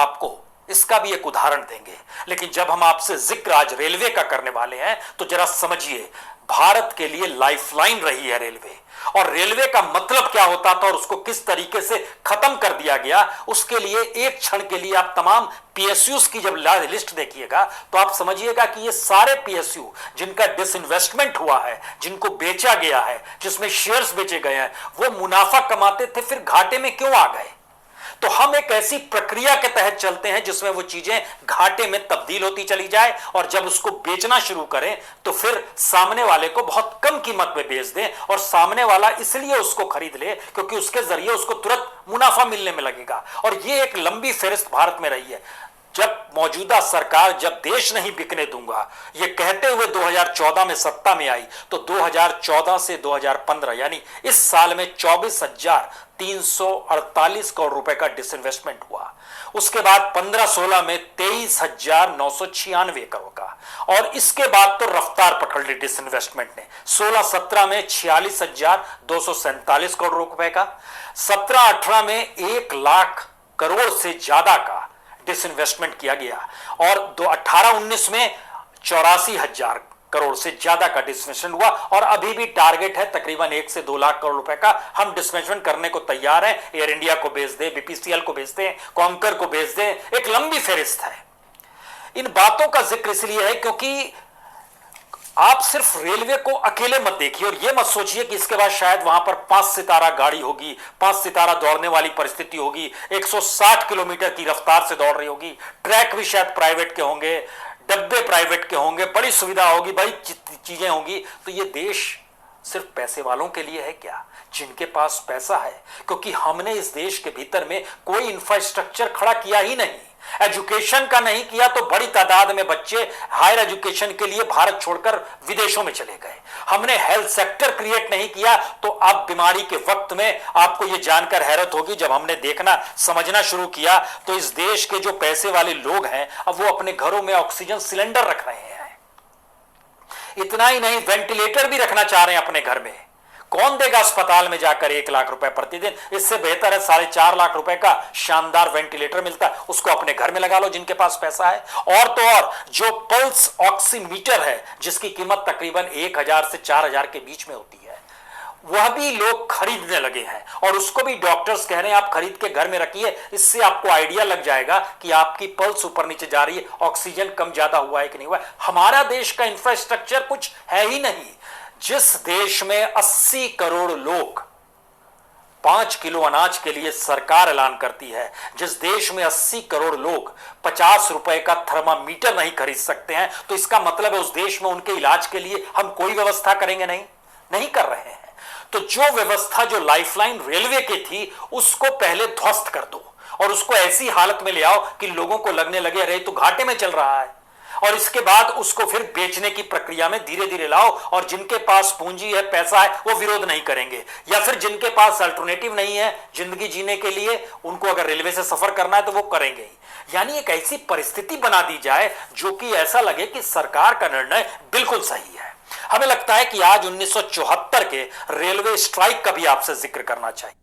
आपको इसका भी एक उदाहरण देंगे, लेकिन जब हम आपसे जिक्र आज रेलवे का करने वाले हैं तो जरा समझिए, भारत के लिए लाइफलाइन रही है रेलवे, और रेलवे का मतलब क्या होता था और उसको किस तरीके से खत्म कर दिया गया, उसके लिए एक क्षण के लिए आप तमाम पीएसयूज की जब लिस्ट देखिएगा तो आप समझिएगा कि ये सारे पीएसयू जिनका डिसइन्वेस्टमेंट हुआ है, जिनको बेचा गया है, जिसमें शेयर्स बेचे गए हैं, वो मुनाफा कमाते थे, फिर घाटे में क्यों आ गए? तो हम एक ऐसी प्रक्रिया के तहत चलते हैं जिसमें वो चीजें घाटे में तब्दील होती चली जाए, और जब उसको बेचना शुरू करें तो फिर सामने वाले को बहुत कम कीमत में बेच दें, और सामने वाला इसलिए उसको खरीद ले क्योंकि उसके जरिए उसको तुरंत मुनाफा मिलने में लगेगा। और ये एक लंबी फेहरिस्त भारत में रही है। जब मौजूदा सरकार जब देश नहीं बिकने दूंगा ये कहते हुए 2014 में सत्ता में आई, तो 2014 से 2015 यानी इस साल में 24,348 करोड़ रुपए का डिसइन्वेस्टमेंट हुआ। उसके बाद 15-16 में 23,996 करोड़ का, और इसके बाद तो रफ्तार पकड़ ली डिसइन्वेस्टमेंट ने। 16-17 में 46,247 करोड़ रुपए का, 17-18 में 1 लाख करोड़ से ज्यादा का डिसइन्वेस्टमेंट किया गया, और 18-19 में 84,000 करोड़ से ज्यादा का डिसइन्वेस्टमेंट हुआ, और अभी भी टारगेट है तकरीबन 1 से 2 लाख करोड़ रुपए का। हम डिसइन्वेस्टमेंट करने को तैयार हैं, एयर इंडिया को बेच दे, बीपीसीएल को बेच दे, कॉन्कर को बेच दे, एक लंबी फेहरिस्त है। इन बातों का जिक्र इसलिए है क्योंकि आप सिर्फ रेलवे को अकेले मत देखिए और यह मत सोचिए कि इसके बाद शायद वहां पर 5 सितारा गाड़ी होगी, 5 सितारा दौड़ने वाली परिस्थिति होगी, 160 किलोमीटर की रफ्तार से दौड़ रही होगी, ट्रैक भी शायद प्राइवेट के होंगे, डब्बे प्राइवेट के होंगे, बड़ी सुविधा होगी, बड़ी चीजें होंगी। तो ये देश सिर्फ पैसे वालों के लिए है क्या? जिनके पास पैसा है, क्योंकि हमने इस देश के भीतर में कोई इंफ्रास्ट्रक्चर खड़ा किया ही नहीं, एजुकेशन का नहीं किया, तो बड़ी तादाद में बच्चे हायर एजुकेशन के लिए भारत छोड़कर विदेशों में चले गए। हमने हेल्थ सेक्टर क्रिएट नहीं किया, तो अब बीमारी के वक्त में आपको यह जानकर हैरत होगी, जब हमने देखना समझना शुरू किया तो इस देश के जो पैसे वाले लोग हैं अब वो अपने घरों में ऑक्सीजन सिलेंडर रख रहे हैं। इतना ही नहीं, वेंटिलेटर भी रखना चाह रहे हैं अपने घर में। कौन देगा अस्पताल में जाकर 1 लाख रुपए प्रतिदिन? इससे बेहतर है 4.5 लाख रुपए का शानदार वेंटिलेटर मिलता है, उसको अपने घर में लगा लो जिनके पास पैसा है। और तो और जो पल्स ऑक्सीमीटर है जिसकी कीमत तकरीबन 1,000 से 4,000 के बीच में होती है, वह भी लोग खरीदने लगे हैं, और उसको भी डॉक्टर्स कह रहे हैं आप खरीद के घर में रखिए। इससे आपको आइडिया लग जाएगा कि आपकी पल्स ऊपर नीचे जा रही है, ऑक्सीजन कम ज्यादा हुआ है कि नहीं हुआ है। हमारा देश का इंफ्रास्ट्रक्चर कुछ है ही नहीं। जिस देश में 80 करोड़ लोग 5 किलो अनाज के लिए सरकार ऐलान करती है, जिस देश में 80 करोड़ लोग 50 रुपए का थर्मामीटर नहीं खरीद सकते हैं, तो इसका मतलब है उस देश में उनके इलाज के लिए हम कोई व्यवस्था करेंगे नहीं कर रहे हैं। तो जो व्यवस्था जो लाइफलाइन रेलवे की थी उसको पहले ध्वस्त कर दो, और उसको ऐसी हालत में ले आओ कि लोगों को लगने लगे अरे तो घाटे में चल रहा है, और इसके बाद उसको फिर बेचने की प्रक्रिया में धीरे धीरे लाओ। और जिनके पास पूंजी है, पैसा है, वो विरोध नहीं करेंगे, या फिर जिनके पास अल्टरनेटिव नहीं है जिंदगी जीने के लिए, उनको अगर रेलवे से सफर करना है तो वो करेंगे ही। यानी एक ऐसी परिस्थिति बना दी जाए जो कि ऐसा लगे कि सरकार का निर्णय बिल्कुल सही है। हमें लगता है कि आज 1974 के रेलवे स्ट्राइक का भी आपसे जिक्र करना चाहिए।